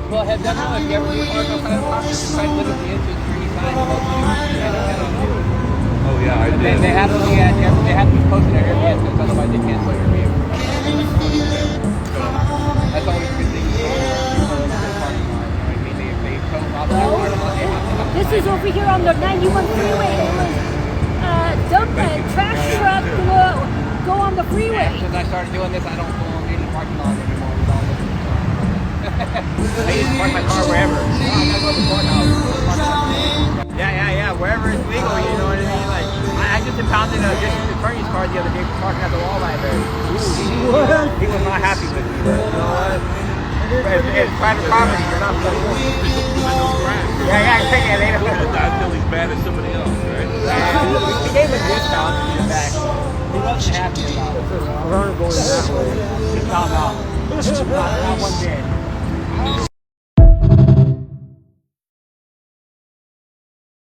Well, heads up, if you ever do park outside of the park, just try to look at the entrance for any sign of Oh yeah, I did. They have to be they have to be posted at every entrance, otherwise they cancel your vehicle. That's always a good thing. This is over here on the 91 freeway. It was dump and trash truck go on the freeway. Since I started doing this, I don't go in the parking lot anymore. I just park my car wherever. Yeah, wherever it's legal, you know what I mean? Like, I just impounded a district attorney's car the other day for parking at the wall library. He was not happy with me, but you know what? It's private property, you're not supposed to. Yeah, I'm taking it later. I feel he's bad as somebody else, right? Yeah, we gave him a discount to get back. He wasn't happy about it. We're going that way. He found out. Not one bit.